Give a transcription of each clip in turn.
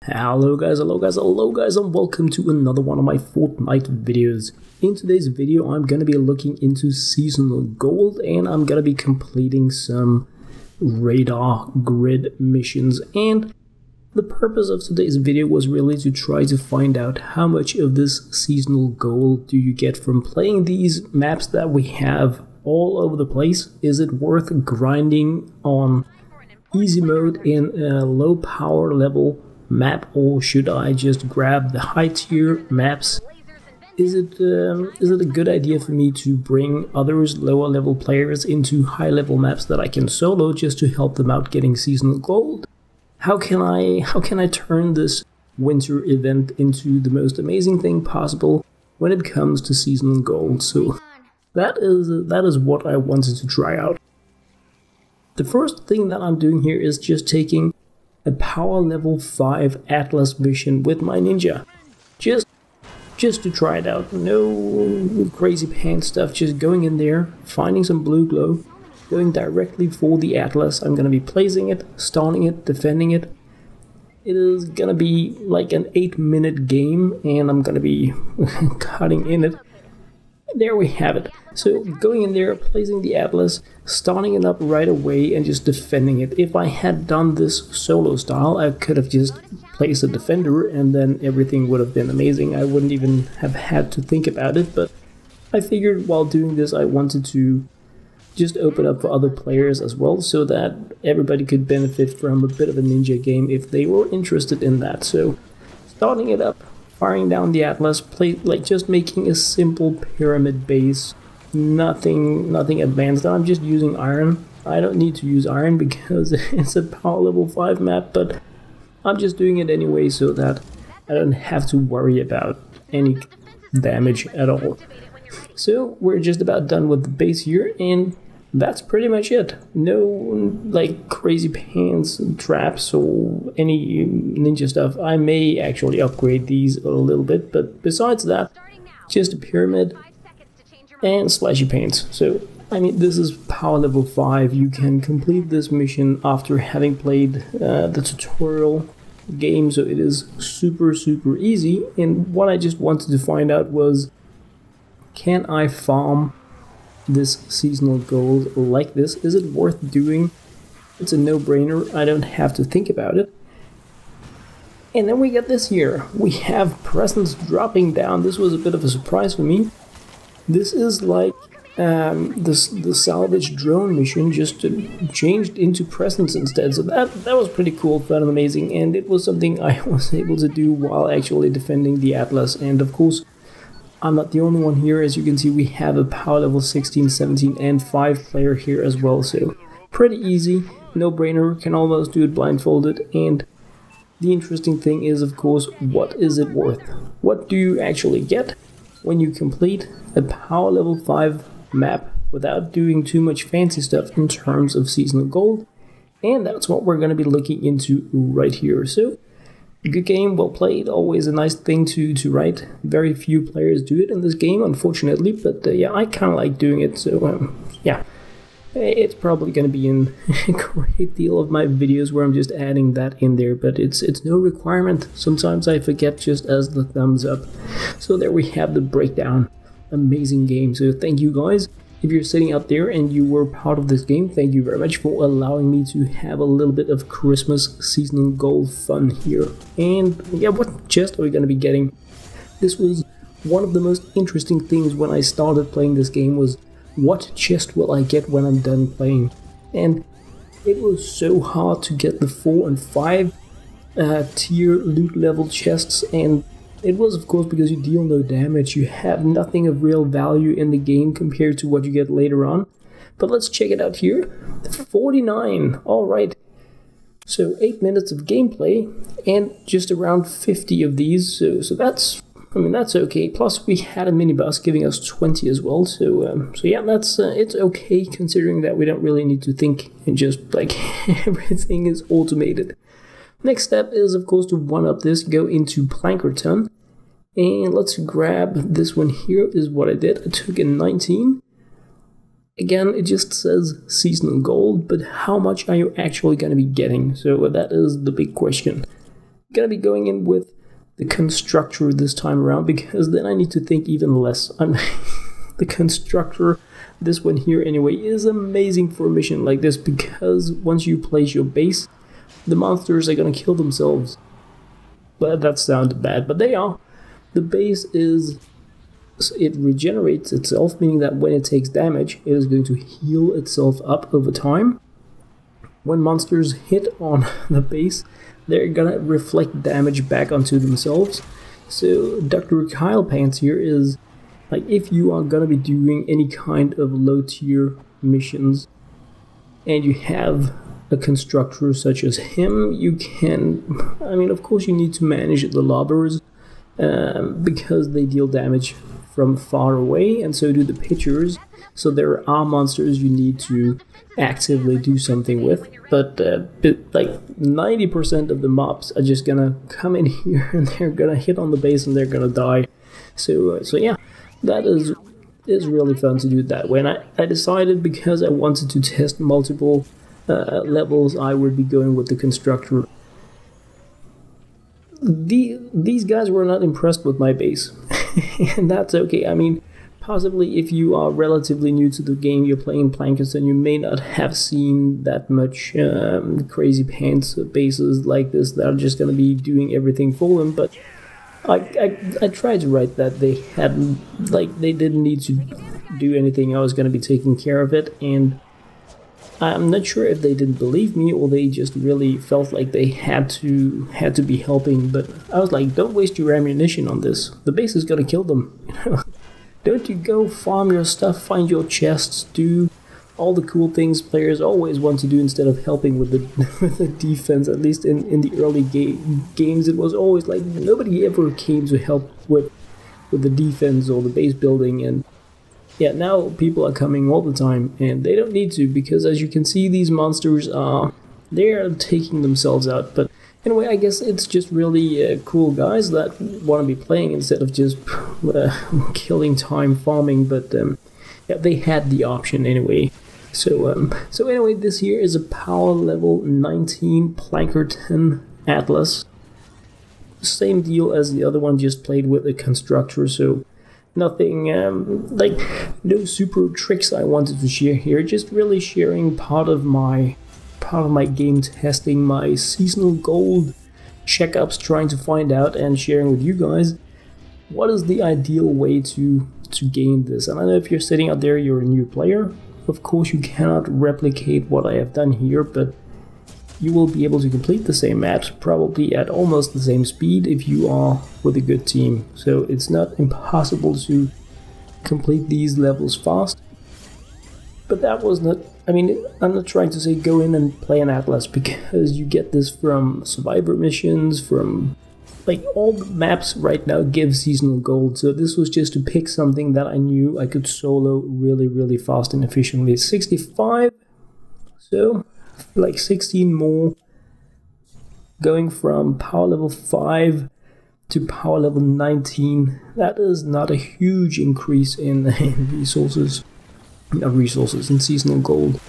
Hello guys, and welcome to another one of my Fortnite videos. In today's video I'm going to be looking into Seasonal Gold and I'm going to be completing some radar grid missions, and the purpose of today's video was really to try to find out how much of this Seasonal Gold do you get from playing these maps that we have all over the place. Is it worth grinding on easy mode in a low power level map, or should I just grab the high tier maps? Is it a good idea for me to bring others lower level players into high level maps that I can solo just to help them out getting Seasonal Gold? How can I turn this winter event into the most amazing thing possible when it comes to Seasonal Gold? So that is what I wanted to try out. The first thing that I'm doing here is just taking a power level 5 Atlas mission with my ninja. Just to try it out. No crazy pants stuff, just going in there, finding some blue glow, going directly for the Atlas. I'm gonna be placing it, stunning it, defending it. It is gonna be like an 8-minute game and I'm gonna be cutting in it. There we have it. So going in there, placing the Atlas, starting it up right away and just defending it. If I had done this solo style, I could have just placed a defender and then everything would have been amazing. I wouldn't even have had to think about it, but I figured while doing this I wanted to just open up for other players as well, so that everybody could benefit from a bit of a ninja game if they were interested in that. So starting it up, firing down the Atlas, just making a simple pyramid base, nothing advanced. I'm just using iron. I don't need to use iron because it's a power level 5 map, but I'm just doing it anyway so that I don't have to worry about any damage at all. So we're just about done with the base here, and that's pretty much it. No like crazy pants, traps, or any ninja stuff. I may actually upgrade these a little bit, but besides that, just a pyramid and slashy paints. So I mean, this is power level 5. You can complete this mission after having played the tutorial game, so it is super easy. And what I just wanted to find out was, can I farm this Seasonal Gold like this? Is it worth doing? It's a no-brainer. I don't have to think about it. And then we get this here. We have presents dropping down. This was a bit of a surprise for me. This is like the salvage drone mission, just changed into presents instead. So that was pretty cool, fun and amazing, and it was something I was able to do while actually defending the Atlas. And of course, I'm not the only one here. As you can see, we have a power level 16, 17 and 5 player here as well, so pretty easy, no brainer, can almost do it blindfolded. And the interesting thing is, of course, what is it worth? What do you actually get when you complete a power level 5 map without doing too much fancy stuff in terms of Seasonal Gold? And that's what we're going to be looking into right here. So good game, well played, always a nice thing to write. Very few players do it in this game, unfortunately, but yeah, I kind of like doing it, so yeah. It's probably going to be in a great deal of my videos where I'm just adding that in there, but it's no requirement. Sometimes I forget just as the thumbs up. So there we have the breakdown. Amazing game, so thank you guys. If you're sitting out there and you were part of this game, thank you very much for allowing me to have a little bit of Christmas Seasonal Gold fun here. And yeah, what chest are we going to be getting? This was one of the most interesting things when I started playing this game, was what chest will I get when I'm done playing? And it was so hard to get the 4 and 5 tier loot level chests, and it was of course because you deal no damage, you have nothing of real value in the game compared to what you get later on. But let's check it out here. 49, alright. So 8 minutes of gameplay and just around 50 of these, so that's, I mean, that's okay. Plus we had a minibus giving us 20 as well, so yeah, that's it's okay considering that we don't really need to think, and just like everything is automated. Next step is of course to one-up this, go into Plankerton, and let's grab this one here. Is what I did. I took a 19. Again, it just says Seasonal Gold, but how much are you actually going to be getting? So that is the big question. gonna be going in with the constructor this time around, because then I need to think even less. The constructor, this one here anyway, is amazing for a mission like this, because once you place your base, the monsters are gonna kill themselves. But that sounded bad, but they are. The base is, it regenerates itself, meaning that when it takes damage, it is going to heal itself up over time. When monsters hit on the base, they're gonna reflect damage back onto themselves. So Dr. Kyle Pants here is like, if you are gonna be doing any kind of low tier missions and you have a constructor such as him, you can, I mean, of course you need to manage the lobbers because they deal damage from far away, and so do the pitchers. So there are monsters you need to actively do something with, but like 90% of the mobs are just gonna come in here and they're gonna hit on the base and they're gonna die. So yeah, that is really fun to do it that way. And I decided, because I wanted to test multiple levels, I would be going with the constructor. These guys were not impressed with my base, and that's okay. I mean, possibly if you are relatively new to the game, you're playing Plankerson, you may not have seen that much crazy pants bases like this that are just going to be doing everything for them, but I tried to write that they hadn't, like, they didn't need to do anything. I was going to be taking care of it, and I'm not sure if they didn't believe me or they just really felt like they had to be helping. But I was like, don't waste your ammunition on this. The base is going to kill them. Don't you go farm your stuff, find your chests, do all the cool things players always want to do instead of helping with the defense. At least in the early games, it was always like nobody ever came to help with the defense or the base building. And yeah, now people are coming all the time, and they don't need to, because as you can see, these monsters they're taking themselves out. But anyway, I guess it's just really cool guys that want to be playing instead of just killing time farming. But yeah, they had the option anyway. So anyway, this here is a power level 19 Plankerton Atlas. Same deal as the other one, just played with a constructor. So nothing like, no super tricks I wanted to share here. Just really sharing part of my game testing, my seasonal gold checkups, trying to find out and sharing with you guys what is the ideal way to gain this. And I know if you're sitting out there, you're a new player, of course you cannot replicate what I have done here, but you will be able to complete the same maps probably at almost the same speed if you are with a good team. So it's not impossible to complete these levels fast. But that was not, I mean, I'm not trying to say go in and play an Atlas, because you get this from survivor missions, from like all the maps right now give seasonal gold. So this was just to pick something that I knew I could solo really fast and efficiently. 65, so like 16 more, going from power level 5 to power level 19. That is not a huge increase in resources in seasonal gold.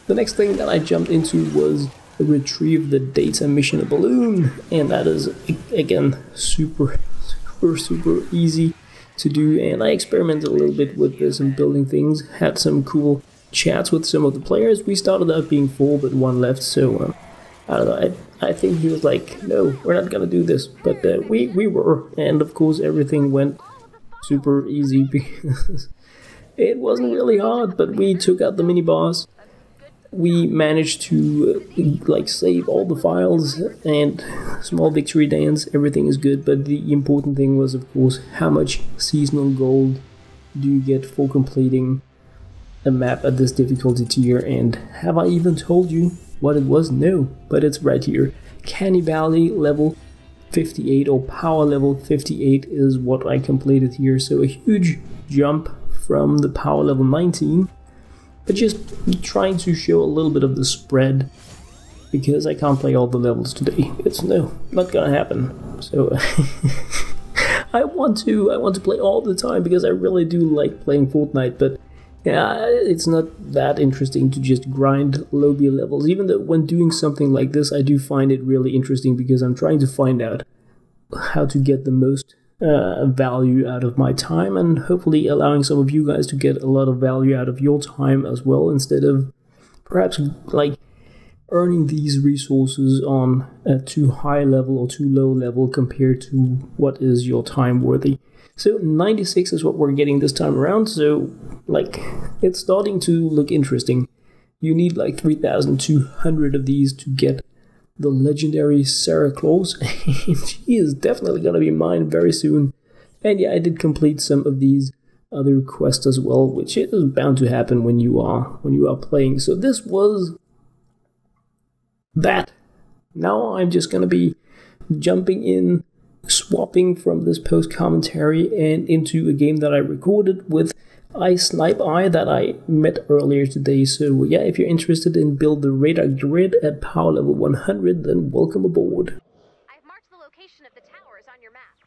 The next thing that I jumped into was retrieve the data mission balloon, and that is again super easy to do. And I experimented a little bit with this and building things, had some cool chats with some of the players. We started out being 4, but 1 left, so I don't know, I think he was like, no, we're not gonna do this, but we were, and of course everything went super easy because it wasn't really hard. But we took out the mini boss, we managed to like save all the files, and small victory dance, everything is good. But the important thing was, of course, how much seasonal gold do you get for completing a map at this difficulty tier. And have I even told you what it was? No, but it's right here. Canny Valley level 58, or power level 58 is what I completed here. So a huge jump from the power level 19, but just trying to show a little bit of the spread, because I can't play all the levels today. It's not gonna happen. So I want to play all the time, because I really do like playing Fortnite, but yeah, it's not that interesting to just grind lobby levels, even though when doing something like this, I do find it really interesting because I'm trying to find out how to get the most value out of my time, and hopefully allowing some of you guys to get a lot of value out of your time as well, instead of perhaps like earning these resources on a too high level or too low level compared to what is your time worthy. So 96 is what we're getting this time around, so like it's starting to look interesting. You need like 3,200 of these to get the legendary Sarah Claus, and she is definitely gonna be mine very soon. And yeah, I did complete some of these other quests as well, which is bound to happen when you are playing. So this was that. Now I'm just gonna be jumping in, swapping from this post commentary and into a game that I recorded with I Snipe I that I met earlier today. So yeah, if you're interested in build the radar grid at power level 100, then welcome aboard. I've marked the location of the towers on your map.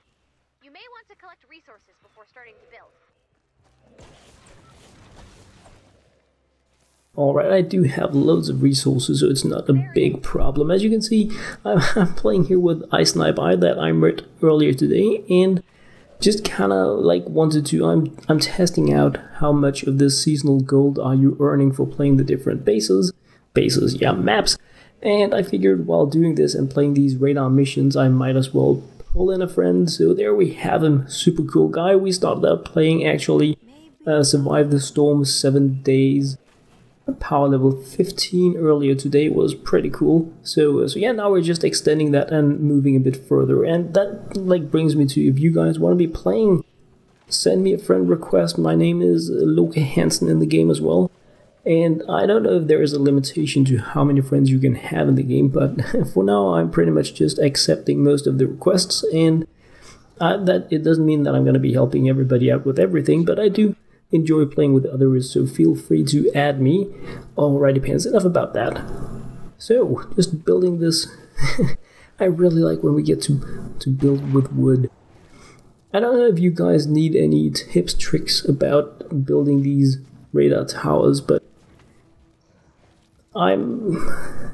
You may want to collect resources before starting to build. Alright, I do have loads of resources, so it's not a big problem. As you can see, I'm playing here with I Snipe I that I met earlier today, and just kind of like wanted to, I'm testing out how much of this seasonal gold are you earning for playing the different maps. And I figured while doing this and playing these radar missions, I might as well pull in a friend. So there we have him, super cool guy. We started out playing actually survived the storm 7 days. Power level 15 earlier today was pretty cool. So yeah, now we're just extending that and moving a bit further, and that like brings me to, if you guys want to be playing, send me a friend request. My name is LokeHansen in the game as well, and I don't know if there is a limitation to how many friends you can have in the game, but for now I'm pretty much just accepting most of the requests, and that it doesn't mean that I'm going to be helping everybody out with everything, but I do enjoy playing with others, so feel free to add me. Alrighty pants, enough about that. So, just building this. I really like when we get to build with wood. I don't know if you guys need any tips, tricks about building these radar towers, but I'm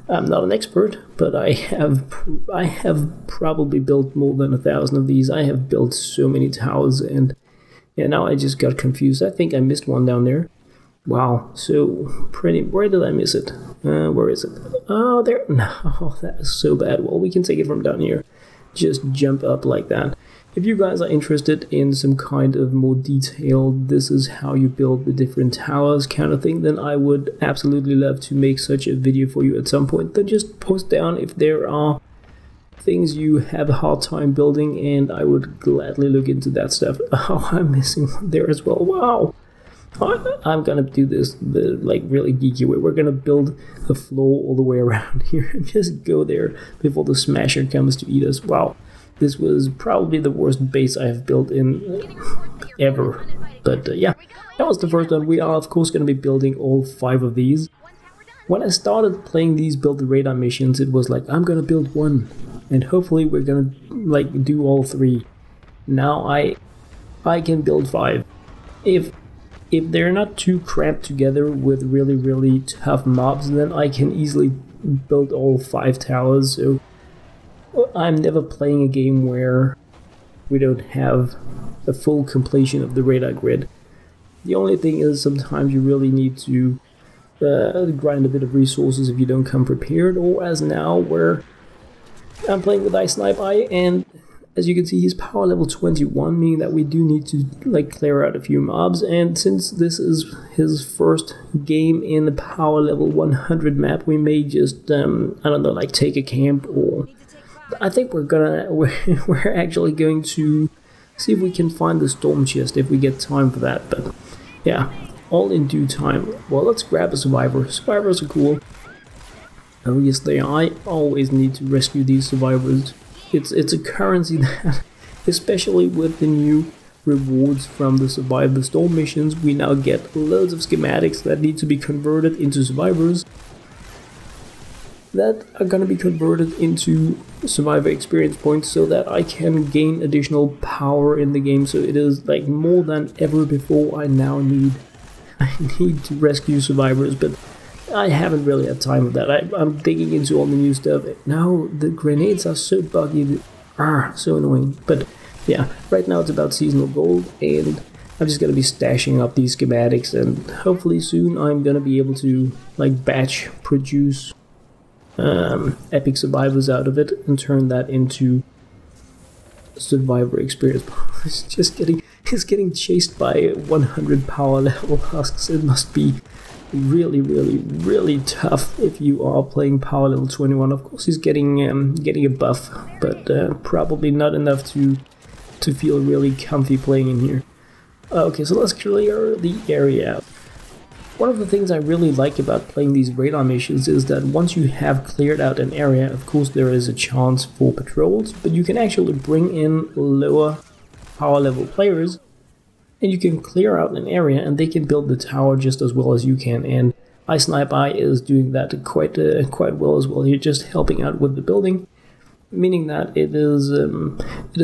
not an expert, but I have probably built more than 1,000 of these. I have built so many towers, and yeah, now I just got confused. I think I missed one down there. Wow, so pretty. Where did I miss it? Where is it? Oh, there. No, that is so bad. Well, we can take it from down here. Just jump up like that. If you guys are interested in some kind of more detailed, this is how you build the different towers kind of thing, then I would absolutely love to make such a video for you at some point. Then just post down if there are things you have a hard time building, and I would gladly look into that stuff. Oh, I'm missing one there as well. Wow. I'm gonna do this the like really geeky way. We're gonna build a floor all the way around here and just go there before the smasher comes to eat us. Wow, this was probably the worst base I have built in ever. But yeah, that was the first one. We are of course gonna be building all 5 of these. When I started playing these build the radar missions, it was like, I'm gonna build 1, and hopefully we're gonna like do all 3. Now I can build 5. If they're not too cramped together with really tough mobs, then I can easily build all 5 towers. So I'm never playing a game where we don't have a full completion of the radar grid. The only thing is sometimes you really need to grind a bit of resources if you don't come prepared, or as now where I'm playing with I Snipe I, and as you can see he's power level 21, meaning that we do need to like clear out a few mobs, and since this is his first game in the power level 100 map, we may just I don't know, like take a camp, or I think we're actually going to see if we can find the Stormchest if we get time for that. But yeah, all in due time. Well, let's grab a survivor. Survivors are cool. Oh yes, they are. I always need to rescue these survivors. It's a currency that, especially with the new rewards from the Survive the Storm missions, we now get loads of schematics that need to be converted into survivors that are going to be converted into survivor experience points so that I can gain additional power in the game. So it is like more than ever before I now need I need to rescue survivors, but I haven't really had time for that. I'm digging into all the new stuff. Now the grenades are so buggy, so annoying. But yeah, right now it's about seasonal gold, and I'm just gonna be stashing up these schematics, and hopefully soon I'm gonna be able to like batch produce epic survivors out of it and turn that into survivor experience. It's getting chased by 100 power level husks. It must be really tough if you are playing power level 21. Of course he's getting a buff, but probably not enough to feel really comfy playing in here. Okay, so let's clear the area out. One of the things I really like about playing these radar missions is that once you have cleared out an area, of course there is a chance for patrols, but you can actually bring in lower power level players, and you can clear out an area and they can build the tower just as well as you can. And I Snipe I is doing that quite well as well. You're just helping out with the building, meaning that it is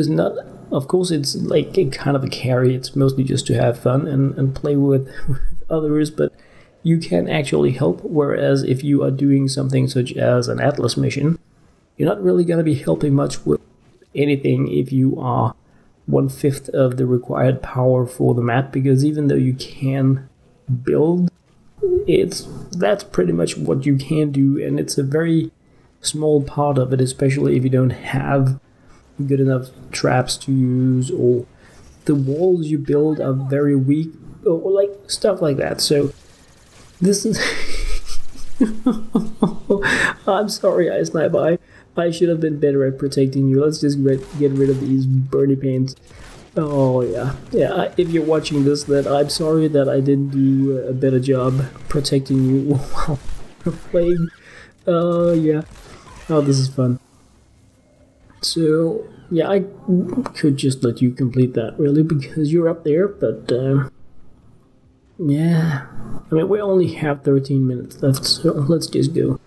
not, of course it's like a kind of a carry. It's mostly just to have fun and play with others, but you can actually help. Whereas if you are doing something such as an Atlas mission, you're not really going to be helping much with anything if you are 1/5 of the required power for the map, because even though you can build, that's pretty much what you can do, and it's a very small part of it, especially if you don't have good enough traps to use, or the walls you build are very weak, or like stuff like that. So this is I'm sorry, I Snipe I. I should have been better at protecting you. Let's just get rid of these Bernie pains. Oh yeah, if you're watching this, then I'm sorry that I didn't do a better job protecting you while playing. Yeah. Oh, this is fun. So yeah, I could just let you complete that really, because you're up there, but yeah, I mean we only have 13 minutes left, so let's just go.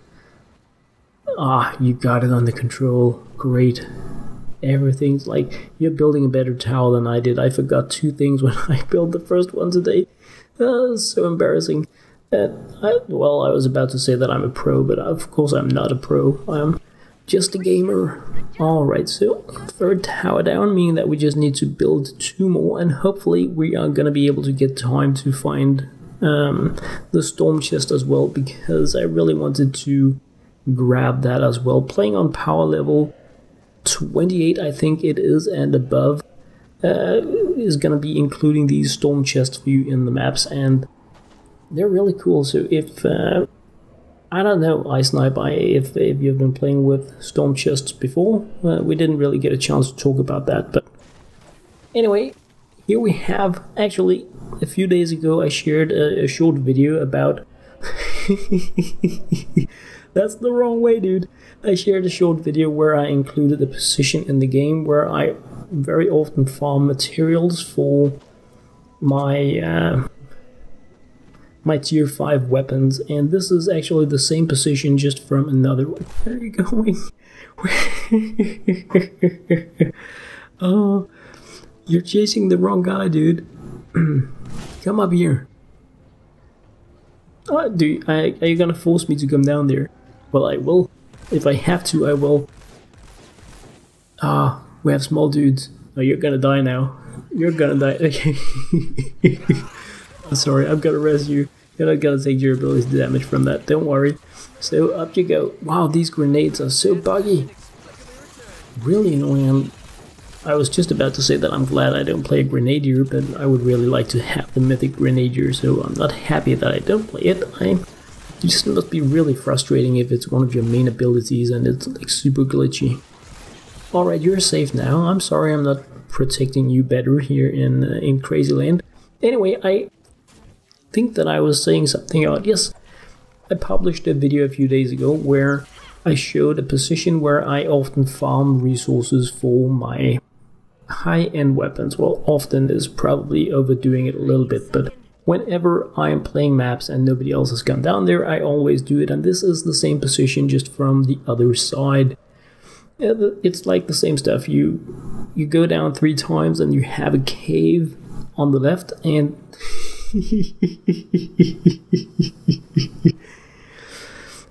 You got it under control. Great. Everything's like, you're building a better tower than I did. I forgot 2 things when I built the first one today. So embarrassing. I was about to say that I'm a pro, but of course I'm not a pro. I'm just a gamer. Alright, so 3rd tower down, meaning that we just need to build 2 more, and hopefully we are gonna be able to get time to find the Stormchest as well, because I really wanted to grab that as well. Playing on power level 28, I think it is, and above, is gonna be including these Stormchest for you in the maps, and they're really cool. So if I don't know, I Snipe I, if you've been playing with Stormchests before, we didn't really get a chance to talk about that, but anyway, here we have, actually a few days ago I shared a short video about that's the wrong way, dude. I shared a short video where I included a position in the game where I very often farm materials for my my tier 5 weapons, and this is actually the same position, just from another one. Where are you going? Oh, you're chasing the wrong guy, dude. Come up here. Dude, are you gonna force me to come down there? Well, I will. If I have to, I will. We have small dudes. Oh, you're gonna die now. You're gonna die. Okay. I'm sorry, I'm gonna res you. You're not gonna take durability damage from that, don't worry. So, up you go. Wow, these grenades are so buggy. Really annoying. I was just about to say that I'm glad I don't play a Grenadier, but I would really like to have the Mythic Grenadier, so I'm not happy that I don't play it. It just must be really frustrating if it's one of your main abilities and it's like super glitchy. Alright, you're safe now. I'm sorry I'm not protecting you better here in Crazy Land. Anyway, I think that I was saying something about, yes, I published a video a few days ago where I showed a position where I often farm resources for my high-end weapons. Well, often is probably overdoing it a little bit, but whenever I am playing maps and nobody else has gone down there, I always do it, and this is the same position, just from the other side. It's like the same stuff. You go down 3 times and you have a cave on the left, and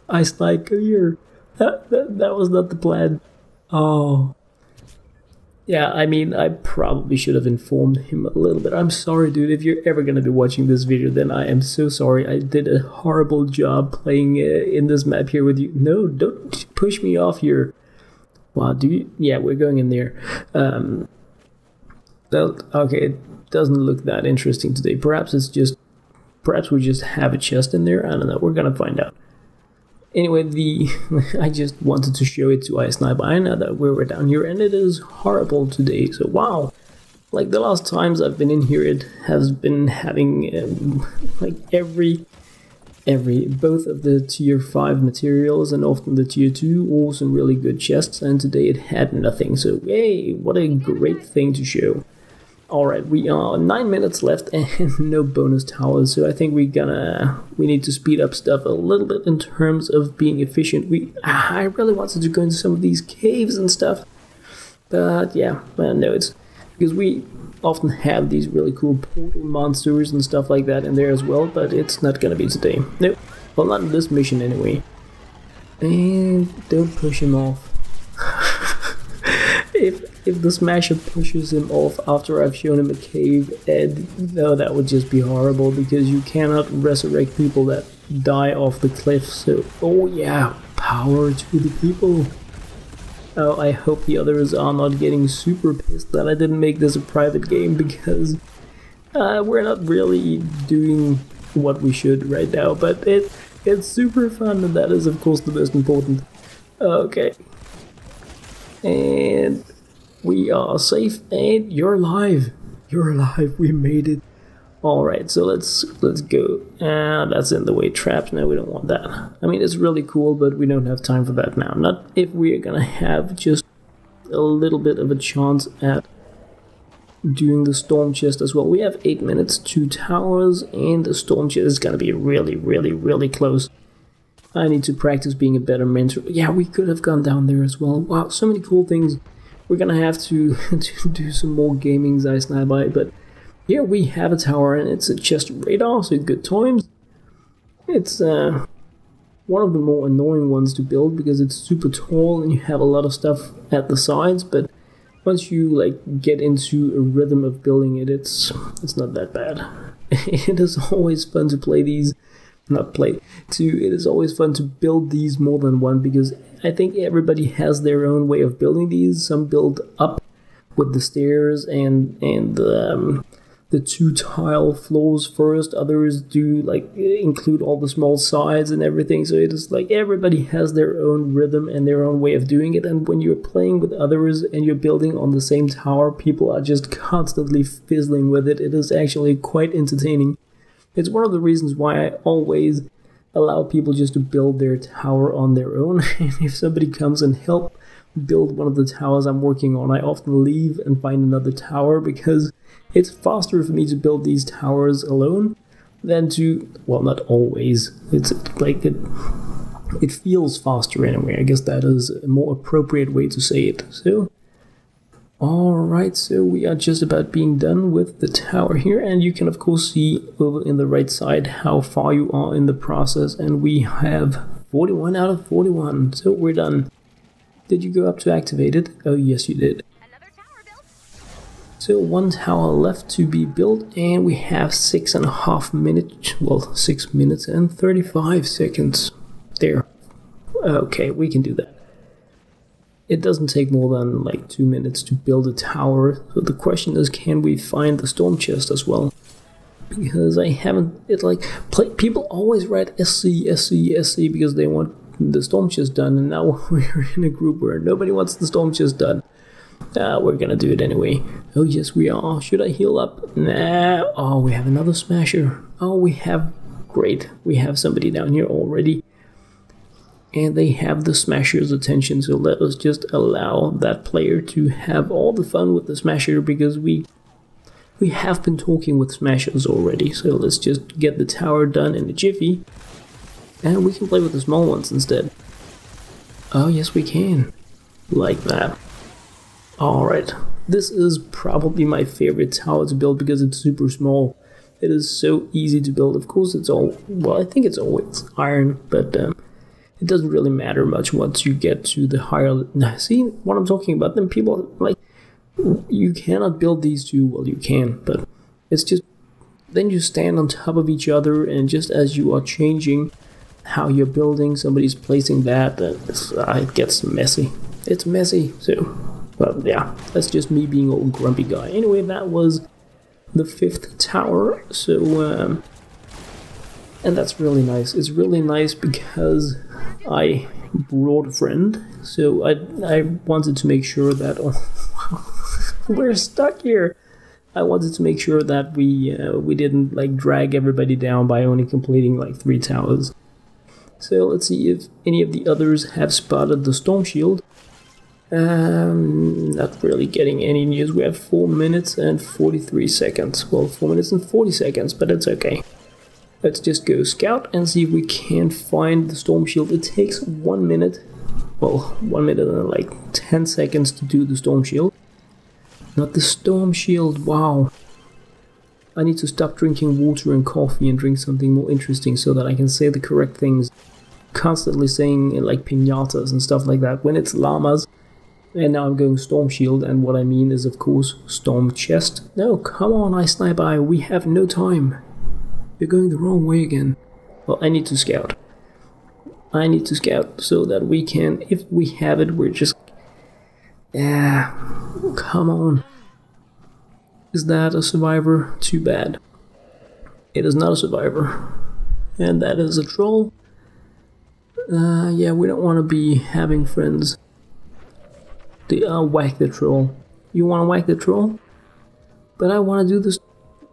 I Snipe here. That was not the plan. Oh. Yeah, I mean, I probably should have informed him a little bit. I'm sorry, dude. If you're ever gonna be watching this video, then I am so sorry. I did a horrible job playing in this map here with you. No, don't push me off here. Wow, do you? Yeah, we're going in there. Okay, it doesn't look that interesting today. Perhaps we just have a chest in there. I don't know. We're gonna find out. Anyway, I just wanted to show it to I Snipe I now that we were down here, and it is horrible today. So wow, like the last times I've been in here, it has been having like both of the tier 5 materials and often the tier 2, all some really good chests, and today it had nothing. So yay, what a great thing to show. Alright, we are 9 minutes left and no bonus towers, so I think we need to speed up stuff a little bit in terms of being efficient. I really wanted to go into some of these caves and stuff, but yeah, no, it's because we often have these really cool portal monsters and stuff like that in there as well, but it's not gonna be today. Nope, well, not in this mission anyway. And don't push him off. If the Smasher pushes him off after I've shown him a cave, no, that would just be horrible, because you cannot resurrect people that die off the cliff. So, oh yeah, power to the people. Oh, I hope the others are not getting super pissed that I didn't make this a private game, because we're not really doing what we should right now, but it's super fun, and that is of course the most important. Okay. And we are safe, and you're alive. You're alive. We made it. Alright, so let's go. That's in the way, traps. No, we don't want that. I mean, it's really cool, but we don't have time for that now. Not if we are gonna have just a little bit of a chance at doing the Stormchest as well. We have 8 minutes, 2 towers, and the Stormchest is gonna be really, really, really close. I need to practice being a better mentor. Yeah, we could have gone down there as well. Wow, so many cool things. We're gonna have to do some more gamings, I Snipe I, but here we have a tower, and it's a chest radar, so good times. It's one of the more annoying ones to build because it's super tall and you have a lot of stuff at the sides, but once you like get into a rhythm of building it, it's not that bad. It is always fun to play these. It is always fun to build these more than one, because I think everybody has their own way of building these. Some build up with the stairs and the 2 tile floors first. Others do like include all the small sides and everything. So it is like everybody has their own rhythm and their own way of doing it. And when you're playing with others and you're building on the same tower, people are just constantly fizzling with it. It is actually quite entertaining. It's one of the reasons why I always allow people just to build their tower on their own. And if somebody comes and help build one of the towers I'm working on, I often leave and find another tower, because it's faster for me to build these towers alone than to, well, not always. It's like it feels faster anyway. I guess that is a more appropriate way to say it. So alright, so we are just about being done with the tower here, and you can of course see over in the right side how far you are in the process, and we have 41 out of 41, so we're done. Did you go up to activate it? Oh yes, you did. Another tower built. So 1 tower left to be built, and we have 6.5 minutes, well, 6 minutes and 35 seconds. There. Okay, we can do that. It doesn't take more than like 2 minutes to build a tower, so the question is, can we find the Stormchest as well? Because I haven't, people always write SC, SC, SC because they want the Stormchest done, and now we're in a group where nobody wants the Stormchest done. We're gonna do it anyway. Oh yes, we are. Should I heal up? Nah. Oh, we have another Smasher. Oh, great. We have somebody down here already. And they have the Smasher's attention, so let us just allow that player to have all the fun with the Smasher, because we have been talking with Smashers already, so let's just get the tower done in a jiffy, and we can play with the small ones instead. Oh yes, we can. Like that. Alright, this is probably my favorite tower to build because it's super small. It is so easy to build. Of course, it's all, well, I think it's always iron, but it doesn't really matter much once you get to the higher. See what I'm talking about? Then people are like, you cannot build these two. Well, you can, but it's just, then you stand on top of each other, and just as you are changing how you're building, somebody's placing that, it gets messy. It's messy, so, but yeah, that's just me being old grumpy guy. Anyway, that was the 5th tower, so, and that's really nice. It's really nice because I brought a friend, so I wanted to make sure that, we're stuck here. I wanted to make sure that we didn't like drag everybody down by only completing like 3 towers. So let's see if any of the others have spotted the storm shield. Not really getting any news. We have 4 minutes and 43 seconds. Well, 4 minutes and 40 seconds, but it's okay. Let's just go scout and see if we can find the storm shield. It takes 1 minute, well, 1 minute and like 10 seconds to do the storm shield. Not the storm shield, wow. I need to stop drinking water and coffee and drink something more interesting so that I can say the correct things. Constantly saying like piñatas and stuff like that when it's llamas. And now I'm going storm shield, and what I mean is of course Stormchest. No, come on, I Snipe I, we have no time. You're going the wrong way again. Well, I need to scout. I need to scout so that we can, if we have it, we're just... Yeah, come on. Is that a survivor? Too bad. It is not a survivor. And that is a troll. Yeah, we don't want to be having friends. Whack the troll. You want to whack the troll? But I want to do this.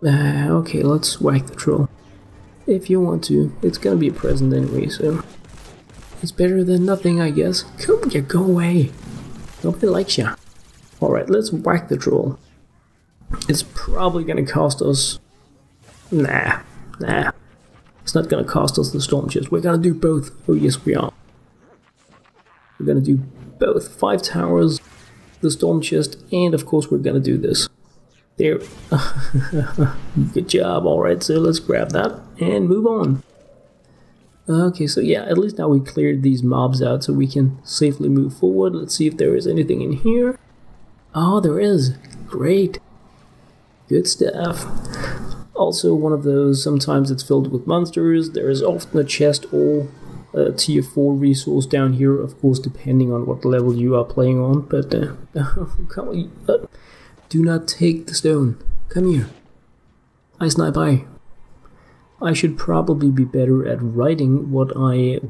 Okay, let's whack the troll. If you want to. It's gonna be a present anyway, so... It's better than nothing, I guess. Come here, go away. Nobody likes ya. Alright, let's whack the troll. It's probably gonna cost us... Nah. It's not gonna cost us the Stormchest. We're gonna do both. Oh yes, we are. We're gonna do both. 5 towers, the Stormchest, and of course we're gonna do this. There. Good job. Alright, so let's grab that and move on. Okay, so yeah, at least now we cleared these mobs out so we can safely move forward. Let's see if there is anything in here. Oh, there is. Great. Good stuff. Also one of those, sometimes it's filled with monsters. There is often a chest or a tier 4 resource down here, of course depending on what level you are playing on, but do not take the stone. Come here. I Snipe I. I should probably be better at writing what I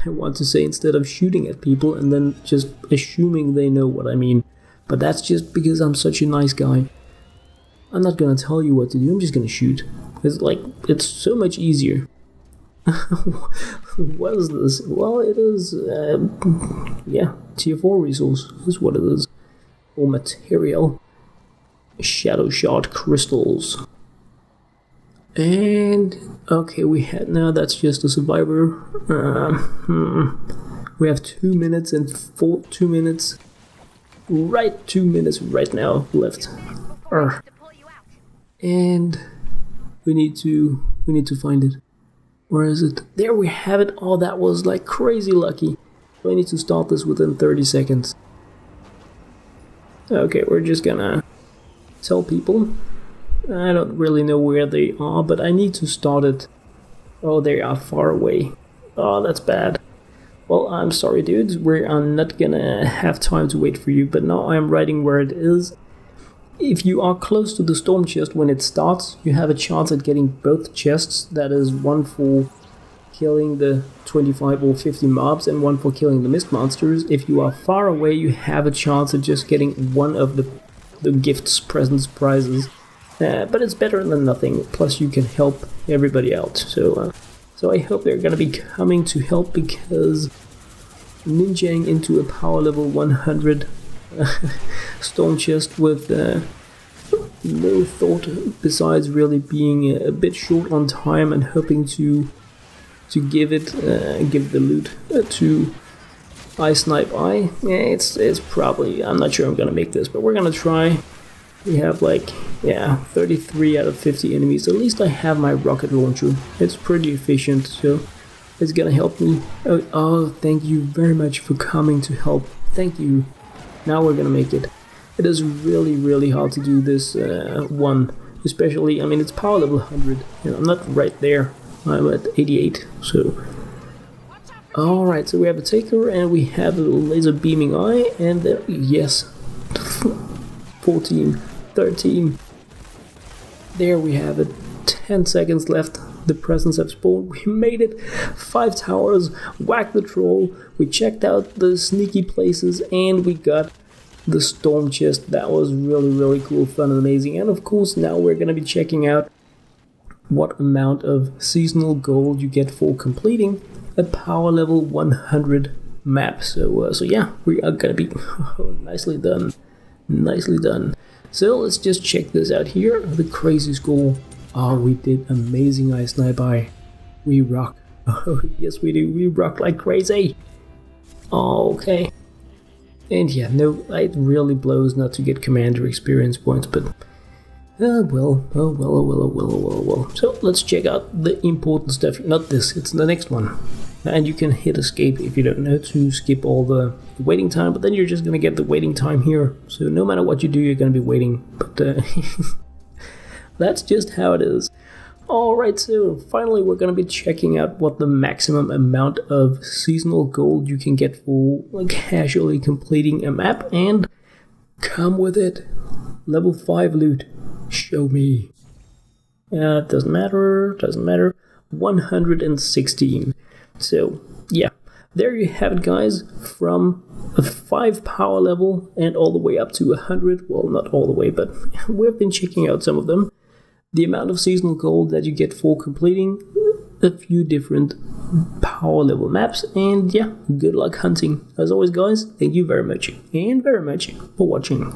want to say instead of shooting at people and then just assuming they know what I mean. But that's just because I'm such a nice guy. I'm not gonna tell you what to do, I'm just gonna shoot. It's like, it's so much easier. What is this? Well, it is, yeah, tier 4 resource is what it is. Or material. Shadow shard crystals. And, okay, we had, now that's just a survivor. We have 2 minutes and 2 minutes. Right, 2 minutes right now left. And we need to find it. Where is it? There we have it. Oh, that was like crazy lucky. So I need to start this within 30 seconds. Okay, we're just gonna tell people. I don't really know where they are, but I need to start it. Oh, they are far away. Oh, that's bad. Well, I'm sorry, dudes. We are not gonna have time to wait for you, but now I'm writing where it is. If you are close to the storm chest when it starts, you have a chance at getting both chests. That is one for killing the 25 or 50 mobs and one for killing the mist monsters. If you are far away, you have a chance at just getting one of the gifts, presents, prizes. But it's better than nothing. Plus, you can help everybody out. So I hope they're gonna be coming to help, because ninjaing into a power level 100 stone chest with no thought besides really being a bit short on time and hoping to give the loot to I Snipe I. Yeah, it's probably, I'm not sure I'm gonna make this, but we're gonna try. We have like, yeah, 33 out of 50 enemies. At least I have my rocket launcher. It's pretty efficient, so it's gonna help me. Oh, thank you very much for coming to help. Thank you. Now we're gonna make it. It is really, really hard to do this one. Especially, I mean, it's power level 100. And I'm not right there. I'm at 88, so... Alright, so we have a taker and we have a laser beaming eye, and yes, 14, 13, there we have it, 10 seconds left, the presents have spawned, we made it, 5 towers, whacked the troll, we checked out the sneaky places, and we got the Stormchest. That was really, really cool, fun and amazing, and of course now we're gonna be checking out what amount of seasonal gold you get for completing a power level 100 map. So yeah, we are gonna be nicely done, nicely done. So let's just check this out here. The crazy score. Oh, we did amazing. I Snipe I. We rock. Oh yes, we do. We rock like crazy. Oh, okay. And yeah, no, it really blows not to get commander experience points, but oh well, oh well, oh well, oh well, oh well, oh well. So let's check out the important stuff. Not this, it's the next one. And you can hit escape if you don't know to skip all the waiting time, but then you're just gonna get the waiting time here. So no matter what you do, you're gonna be waiting. But that's just how it is. Alright, so finally we're gonna be checking out what the maximum amount of seasonal gold you can get for like casually completing a map, and come with it. Level 5 loot. Show me. Doesn't matter, doesn't matter. 116. So, yeah, there you have it, guys, from a 5 power level and all the way up to 100, well, not all the way, but we've been checking out some of them. The amount of seasonal gold that you get for completing a few different power level maps, and yeah, good luck hunting. As always, guys, thank you very much, and very much for watching.